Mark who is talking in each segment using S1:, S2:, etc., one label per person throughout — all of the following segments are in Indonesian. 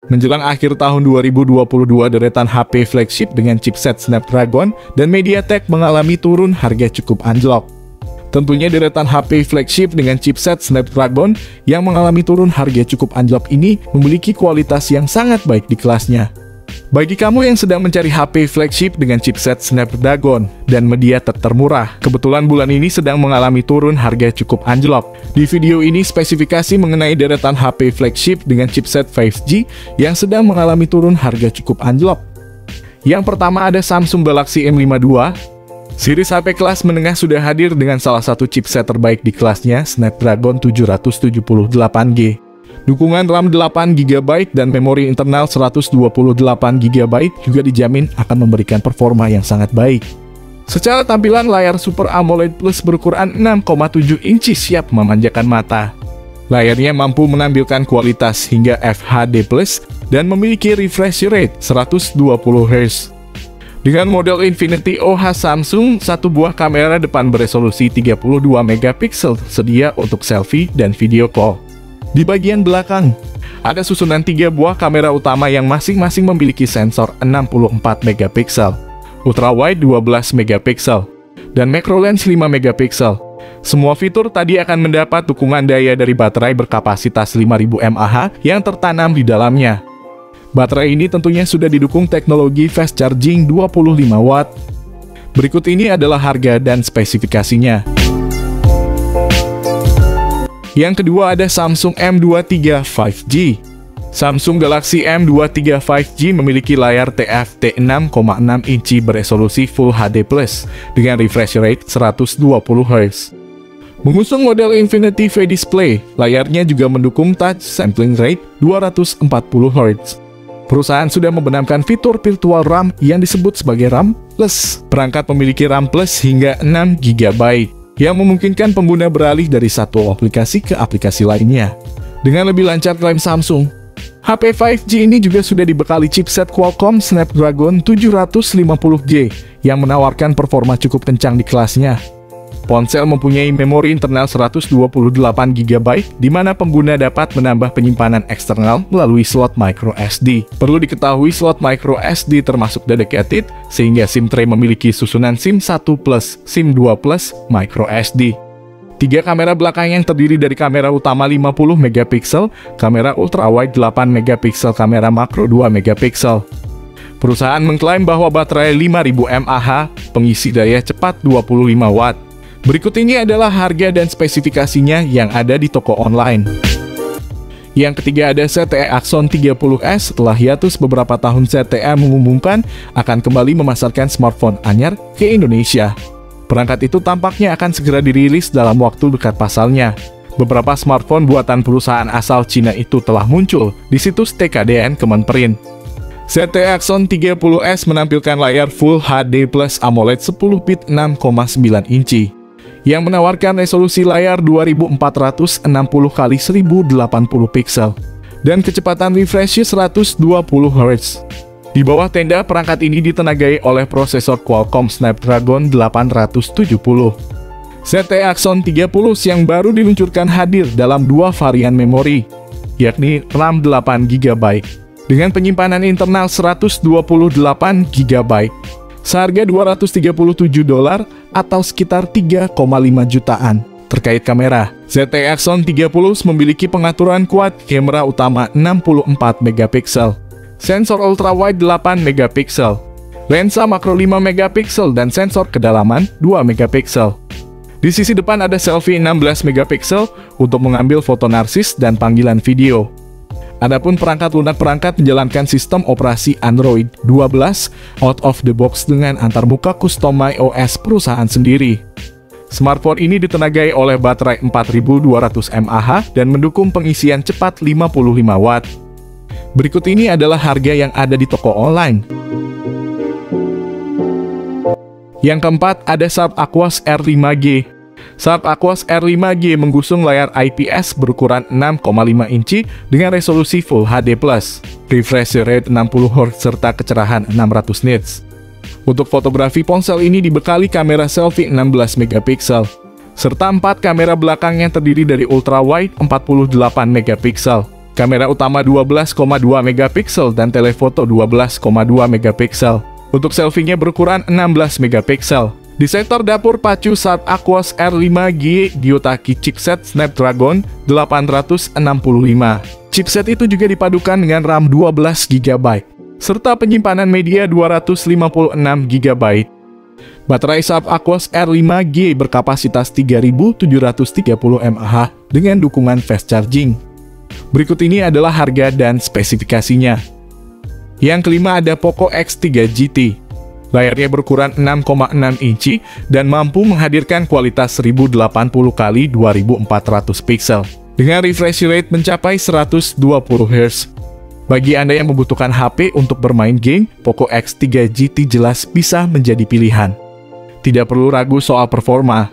S1: Menjelang akhir tahun 2022, deretan HP flagship dengan chipset Snapdragon dan MediaTek mengalami turun harga cukup anjlok. Tentunya deretan HP flagship dengan chipset Snapdragon yang mengalami turun harga cukup anjlok ini memiliki kualitas yang sangat baik di kelasnya. Bagi kamu yang sedang mencari HP flagship dengan chipset Snapdragon dan MediaTek termurah, kebetulan bulan ini sedang mengalami turun harga cukup anjlok. Di video ini spesifikasi mengenai deretan HP flagship dengan chipset 5G yang sedang mengalami turun harga cukup anjlok. Yang pertama ada Samsung Galaxy M52. Series HP kelas menengah sudah hadir dengan salah satu chipset terbaik di kelasnya, Snapdragon 778G. Dukungan RAM 8GB dan memori internal 128GB juga dijamin akan memberikan performa yang sangat baik. Secara tampilan, layar Super AMOLED Plus berukuran 6,7 inci siap memanjakan mata. Layarnya mampu menampilkan kualitas hingga FHD+, dan memiliki refresh rate 120Hz. Dengan model Infinity OH Samsung, satu buah kamera depan beresolusi 32MP tersedia untuk selfie dan video call. Di bagian belakang, ada susunan 3 buah kamera utama yang masing-masing memiliki sensor 64MP, ultrawide 12MP, dan macro lens 5MP. Semua fitur tadi akan mendapat dukungan daya dari baterai berkapasitas 5000 mAh yang tertanam di dalamnya. Baterai ini tentunya sudah didukung teknologi fast charging 25W. Berikut ini adalah harga dan spesifikasinya. Yang kedua ada Samsung M23 5G. Samsung Galaxy M23 5G memiliki layar TFT 6,6 inci beresolusi Full HD+, dengan refresh rate 120Hz. Mengusung model Infinity V Display, layarnya juga mendukung touch sampling rate 240Hz. Perusahaan sudah membenamkan fitur virtual RAM yang disebut sebagai RAM Plus. Perangkat memiliki RAM Plus hingga 6GB. yang memungkinkan pengguna beralih dari satu aplikasi ke aplikasi lainnya. Dengan lebih lancar klaim Samsung, HP 5G ini juga sudah dibekali chipset Qualcomm Snapdragon 750J yang menawarkan performa cukup kencang di kelasnya. Ponsel mempunyai memori internal 128GB, di mana pengguna dapat menambah penyimpanan eksternal melalui slot microSD. Perlu diketahui slot microSD termasuk dedicated, sehingga SIM tray memiliki susunan SIM 1+, SIM 2+, microSD. 3 kamera belakang yang terdiri dari kamera utama 50MP, kamera ultrawide 8MP, kamera makro 2MP. Perusahaan mengklaim bahwa baterai 5000 mAh, pengisi daya cepat 25W. Berikut ini adalah harga dan spesifikasinya yang ada di toko online. Yang ketiga ada ZTE Axon 30S. Setelah hiatus beberapa tahun, ZTE mengumumkan akan kembali memasarkan smartphone anyar ke Indonesia. Perangkat itu tampaknya akan segera dirilis dalam waktu dekat pasalnya. Beberapa smartphone buatan perusahaan asal Cina itu telah muncul di situs TKDN Kemenperin. ZTE Axon 30S menampilkan layar Full HD Plus AMOLED 10 bit 6,9 inci. Yang menawarkan resolusi layar 2460x1080 piksel dan kecepatan refresh 120Hz. Di bawah tenda, perangkat ini ditenagai oleh prosesor Qualcomm Snapdragon 870. ZTE Axon 30 yang baru diluncurkan hadir dalam 2 varian memori, yakni RAM 8GB dengan penyimpanan internal 128GB. Seharga $237 atau sekitar 3,5 jutaan. Terkait kamera, ZTE Axon 30 memiliki pengaturan kuat kamera utama 64MP, sensor ultrawide 8MP, lensa makro 5MP, dan sensor kedalaman 2MP. Di sisi depan ada selfie 16MP untuk mengambil foto narsis dan panggilan video. Adapun perangkat lunak perangkat menjalankan sistem operasi Android 12 out of the box dengan antarmuka custom iOS perusahaan sendiri. Smartphone ini ditenagai oleh baterai 4200 mAh dan mendukung pengisian cepat 55W. Berikut ini adalah harga yang ada di toko online. Yang keempat ada Sharp Aquos R5G. Sharp Aquos R5G menggusung layar IPS berukuran 6,5 inci dengan resolusi Full HD+, refresh rate 60Hz serta kecerahan 600 nits. Untuk fotografi, ponsel ini dibekali kamera selfie 16MP, serta 4 kamera belakang yang terdiri dari ultrawide 48MP. Kamera utama 12,2 megapiksel dan telefoto 12,2 megapiksel. Untuk selfie-nya berukuran 16 megapiksel. Di sektor dapur pacu Sharp Aquos R5G Gyutaki chipset Snapdragon 865. Chipset itu juga dipadukan dengan RAM 12 GB, serta penyimpanan media 256 GB. Baterai Sharp Aquos R5G berkapasitas 3730 mAh dengan dukungan fast charging. Berikut ini adalah harga dan spesifikasinya. Yang kelima ada Poco X3 GT. Layarnya berukuran 6,6 inci dan mampu menghadirkan kualitas 1080x2400 pixel dengan refresh rate mencapai 120 Hz. Bagi Anda yang membutuhkan HP untuk bermain game, Poco X3 GT jelas bisa menjadi pilihan. Tidak perlu ragu soal performa.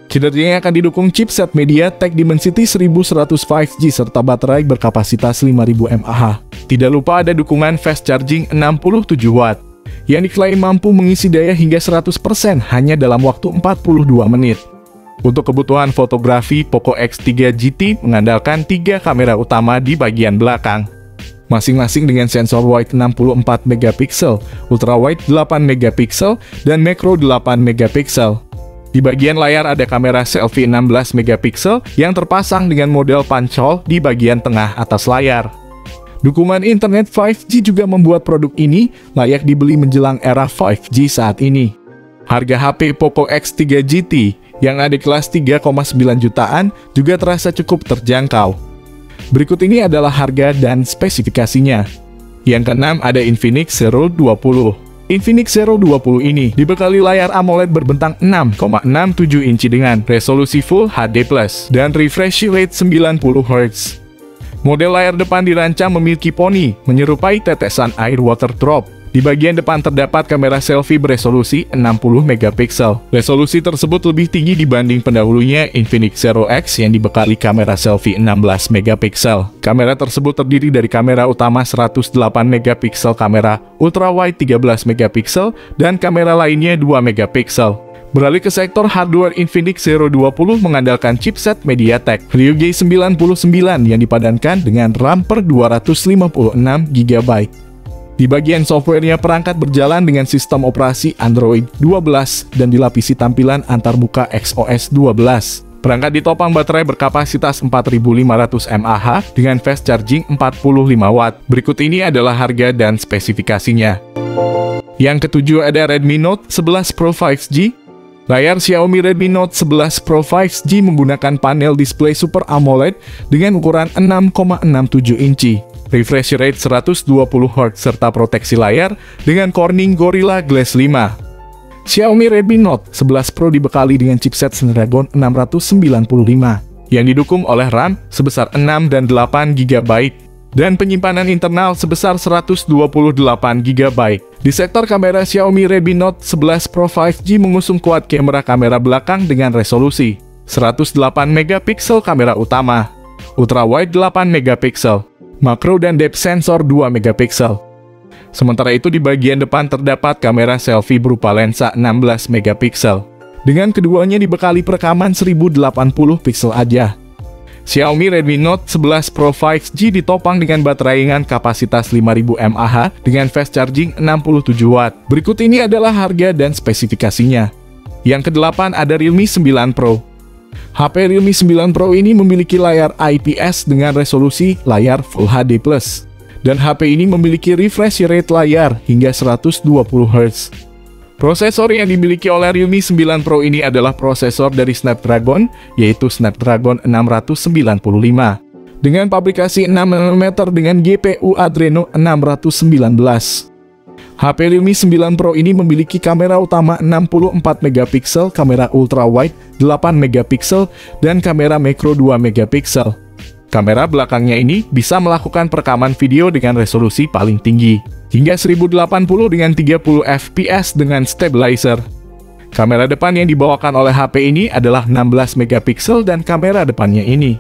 S1: Kinerjanya akan didukung chipset MediaTek Dimensity 1100 5G serta baterai berkapasitas 5000 mAh. Tidak lupa ada dukungan fast charging 67 Watt, yang diklaim mampu mengisi daya hingga 100% hanya dalam waktu 42 menit. Untuk kebutuhan fotografi, Poco X3 GT mengandalkan 3 kamera utama di bagian belakang, masing-masing dengan sensor wide 64 megapiksel, ultrawide 8 megapiksel, dan macro 8 megapiksel. Di bagian layar ada kamera selfie 16 megapiksel yang terpasang dengan model punch-hole di bagian tengah atas layar. Dukungan internet 5G juga membuat produk ini layak dibeli menjelang era 5G saat ini. Harga HP Poco X3 GT yang ada di kelas 3,9 jutaan juga terasa cukup terjangkau. Berikut ini adalah harga dan spesifikasinya. Yang keenam ada Infinix Zero 20. Infinix Zero 20 ini dibekali layar AMOLED berbentang 6,67 inci dengan resolusi Full HD+, dan refresh rate 90 Hz. Model layar depan dirancang memiliki poni, menyerupai tetesan air water drop. Di bagian depan terdapat kamera selfie beresolusi 60 megapiksel. Resolusi tersebut lebih tinggi dibanding pendahulunya Infinix Zero X yang dibekali kamera selfie 16 megapiksel. Kamera tersebut terdiri dari kamera utama 108 megapiksel, kamera ultrawide 13 megapiksel, dan kamera lainnya 2 megapiksel. Beralih ke sektor hardware, Infinix Zero 20 mengandalkan chipset MediaTek Helio G99 yang dipadankan dengan RAM per 256 GB. Di bagian softwarenya, perangkat berjalan dengan sistem operasi Android 12 dan dilapisi tampilan antarmuka XOS 12. Perangkat ditopang baterai berkapasitas 4500 mAh dengan fast charging 45 Watt. Berikut ini adalah harga dan spesifikasinya. Yang ketujuh ada Redmi Note 11 Pro 5G. Layar Xiaomi Redmi Note 11 Pro 5G menggunakan panel display Super AMOLED dengan ukuran 6,67 inci. Refresh rate 120 Hz serta proteksi layar dengan Corning Gorilla Glass 5. Xiaomi Redmi Note 11 Pro dibekali dengan chipset Snapdragon 695 yang didukung oleh RAM sebesar 6 dan 8 GB dan penyimpanan internal sebesar 128 GB. Di sektor kamera, Xiaomi Redmi Note 11 Pro 5G mengusung quad kamera belakang dengan resolusi 108 megapiksel kamera utama, ultrawide 8 megapiksel, makro dan depth sensor 2 megapiksel. Sementara itu di bagian depan terdapat kamera selfie berupa lensa 16 megapiksel. Dengan keduanya dibekali perekaman 1080 piksel aja. Xiaomi Redmi Note 11 Pro 5G ditopang dengan baterai dengan kapasitas 5000 mAh dengan fast charging 67 Watt. Berikut ini adalah harga dan spesifikasinya. Yang kedelapan ada Realme 9 Pro. HP Realme 9 Pro ini memiliki layar IPS dengan resolusi layar Full HD+. Dan HP ini memiliki refresh rate layar hingga 120 Hz. Prosesor yang dimiliki oleh Realme 9 Pro ini adalah prosesor dari Snapdragon, yaitu Snapdragon 695. Dengan pabrikasi 6 nm dengan GPU Adreno 619. HP Realme 9 Pro ini memiliki kamera utama 64 megapiksel, kamera ultrawide 8 megapiksel, dan kamera macro 2 megapiksel. Kamera belakangnya ini bisa melakukan perekaman video dengan resolusi paling tinggi, hingga 1080 dengan 30 fps dengan stabilizer. Kamera depan yang dibawakan oleh HP ini adalah 16 megapiksel dan kamera depannya ini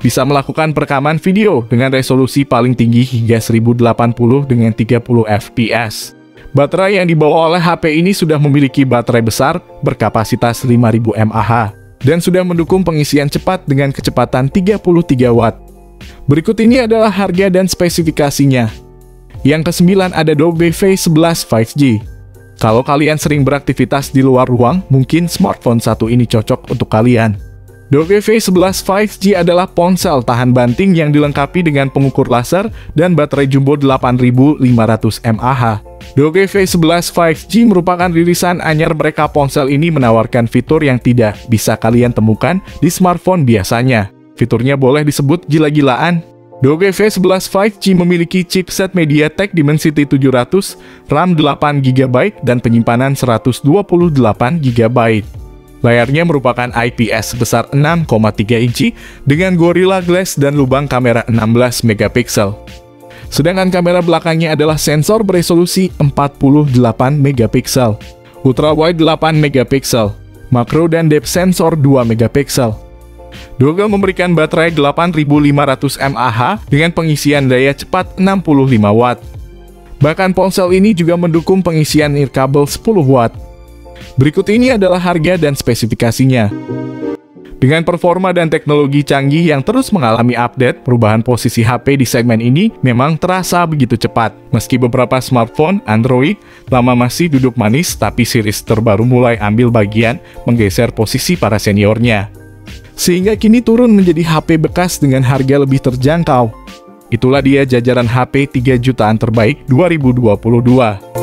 S1: bisa melakukan perekaman video dengan resolusi paling tinggi hingga 1080 dengan 30 fps. Baterai yang dibawa oleh HP ini sudah memiliki baterai besar berkapasitas 5000 mAh dan sudah mendukung pengisian cepat dengan kecepatan 33 Watt. Berikut ini adalah harga dan spesifikasinya. Yang ke-9 ada Adobe V11 5G. Kalau kalian sering beraktivitas di luar ruang, mungkin smartphone satu ini cocok untuk kalian. Adobe V11 5G adalah ponsel tahan banting yang dilengkapi dengan pengukur laser dan baterai jumbo 8500 mAh. Adobe V11 5G merupakan rilisan anyar mereka. Ponsel ini menawarkan fitur yang tidak bisa kalian temukan di smartphone biasanya. Fiturnya boleh disebut gila-gilaan. Adobe V11 5G memiliki chipset MediaTek Dimensity 700, RAM 8GB, dan penyimpanan 128GB. Layarnya merupakan IPS sebesar 6,3 inci dengan Gorilla Glass dan lubang kamera 16 megapiksel. Sedangkan kamera belakangnya adalah sensor beresolusi 48 megapiksel, ultrawide 8 megapiksel, makro dan depth sensor 2 megapiksel. Google memberikan baterai 8500 mAh dengan pengisian daya cepat 65 watt. Bahkan ponsel ini juga mendukung pengisian nirkabel 10 watt. Berikut ini adalah harga dan spesifikasinya. Dengan performa dan teknologi canggih yang terus mengalami update, perubahan posisi HP di segmen ini memang terasa begitu cepat. Meski beberapa smartphone Android lama masih duduk manis, tapi series terbaru mulai ambil bagian menggeser posisi para seniornya. Sehingga kini turun menjadi HP bekas dengan harga lebih terjangkau. Itulah dia jajaran HP 3 jutaan terbaik 2022.